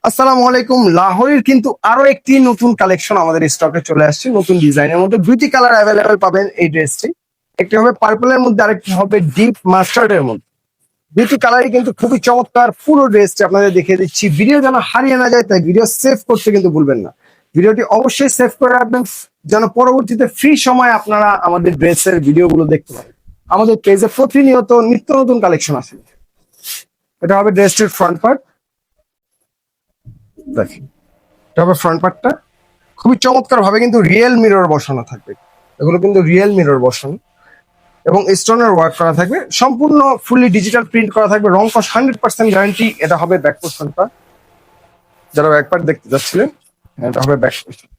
আসসালামু আলাইকুম। লাহোরের কিন্তু আরো একটি নতুন কালেকশন আমাদের স্টকে চলে আসছে। নতুন ডিজাইনের মধ্যে দুইটি কালার অ্যাভেলেবেল পাবেন এই ড্রেসটি। একটি হবে পার্পলের মধ্যে, আরেকটি হবে ডিপ মাস্টার্ডের মধ্যে। দুইটি কালারই কিন্তু খুবই চমৎকার। পুরো ড্রেসটি আপনাদের দেখিয়ে দিচ্ছি। ভিডিও যেন হারিয়ে না যায় তাই ভিডিও সেভ করতে কিন্তু ভুলবেন না। ভিডিওটি অবশ্যই সেভ করে রাখবেন যেন পরবর্তীতে ফ্রি সময় আপনারা আমাদের ড্রেসের ভিডিওগুলো দেখতে পারেন। আমাদের পেজে প্রতিনিয়ত নিত্য নতুন কালেকশন আসে। এটা হবে ড্রেসটির ফ্রন্ট পার্ট। দেখেন, এটা হবে ফ্রন্ট পার্টটা। খুবই চমৎকার ভাবে কিন্তু রিয়েল মিরর বসানো থাকবে। এগুলো কিন্তু রিয়েল মিরর বসানো এবং স্টোনের ওয়ার্ক করা থাকবে। সম্পূর্ণ ফুলি ডিজিটাল প্রিন্ট করা থাকবে। রং কস 100% গ্যারান্টি। এটা হবে ব্যাক পোর্শনটা, যারা ব্যাক পার্ট দেখতে যাচ্ছিলেন এটা হবে ব্যাক পোর্শন।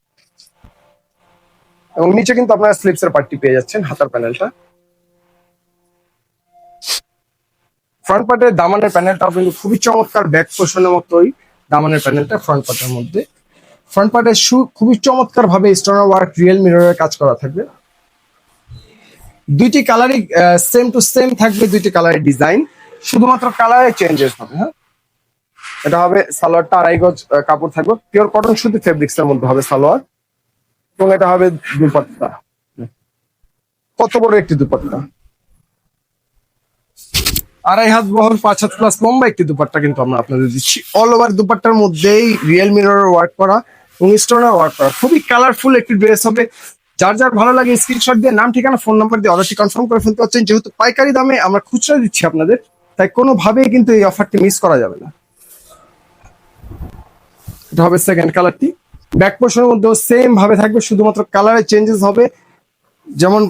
এবং নিচে কিন্তু আপনারা স্লিপস এর পার্টটি পেয়ে যাচ্ছেন, হাতার প্যানেলটা। ফ্রন্ট পার্টের দামানের প্যানেলটাও কিন্তু খুবই চমৎকার, ব্যাক পোর্শনের মতোই দামানের প্যানেলটা ফ্রন্ট পার্টের মধ্যে। ফ্রন্ট পার্টের খুবই চমৎকার ভাবে স্টোনের ওয়ার্ক, রিয়েল মিররের কাজ করা থাকবে। দুইটি কালারই সেম টু সেম থাকবে, দুইটি কালারের ডিজাইন, শুধুমাত্র কালারে চেঞ্জেস হবে। হ্যাঁ, এটা হবে সালোয়ারটা, 2.5 গজ কাপড় থাকবে, পিওর কটন সুতি ফেব্রিক্স এর মধ্যে হবে সালোয়ার। এবং এটা হবে দুপাট্টা। কত বড় একটি দুপাট্টা, 2.5 হাত বহর, 5 হাত প্লাস লম্বা একটি দুপাট্টা কিন্তু আমরা আপনাদের দিচ্ছি। অল ওভার দুপাট্টার মধ্যেই রিয়েল মিরর ওয়ার্ক করা এবং স্টোনের ওয়ার্ক করা। খুবই কালারফুল একটি ড্রেস হবে। যার যার ভালো লাগে স্ক্রিনশট দিয়ে নাম, ঠিকানা, ফোন নাম্বার দিয়ে অর্ডারটি কনফার্ম করে ফেলতে পারছেন। যেহেতু পাইকারি দামে আমরা খুচরা দিচ্ছি আপনাদের, তাই কোনোভাবেই কিন্তু এই অফারটি মিস করা যাবে না। এটা হবে সেকেন্ড কালারটি। ব্যাক পোর্শনের মধ্যেও সেম ভাবে থাকবে, শুধুমাত্র কালারে চেঞ্জেস হবে। যেমন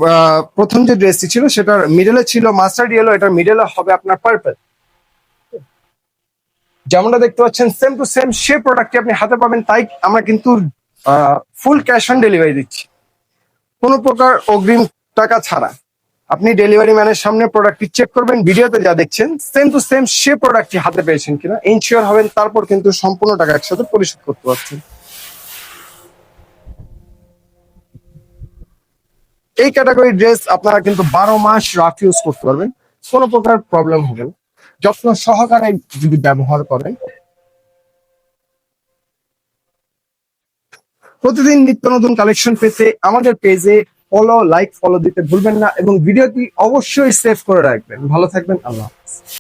প্রথম যে ড্রেসটি ছিল সেটার মিডলে ছিল মাস্টার্ড ইয়েলো, এটার মিডলে হবে আপনার পার্পল। যেমনটা দেখতে পাচ্ছেন সেম টু সেম সে প্রোডাক্টটি আপনি হাতে পাবেন। তাই আমরা কিন্তু ফুল ক্যাশ অন ডেলিভারি দিচ্ছি, কোনো প্রকার অগ্রিম টাকা ছাড়া। আপনি ডেলিভারি ম্যানের সামনে প্রোডাক্টটি চেক করবেন, ভিডিওতে যা দেখছেন সেম টু সেম সে প্রোডাক্টটি হাতে পেয়েছেন কিনা ইনশিওর হবেন, তারপর কিন্তু সম্পূর্ণ টাকা একসাথে পরিশোধ করতে পারছেন। এই ক্যাটাগরি ড্রেস আপনারা কিন্তু 12 মাস রাফ ইউজ করতে পারবেন, কোনো প্রকার প্রবলেম হবে না যত্ন সহকারে যদি ব্যবহার করেন। প্রতিদিন নিত্য নতুন কালেকশন পেতে আমাদের পেজে ফলো দিতে ভুলবেন না এবং ভিডিওটি অবশ্যই সেভ করে রাখবেন। ভালো থাকবেন, আল্লাহ হাফেজ।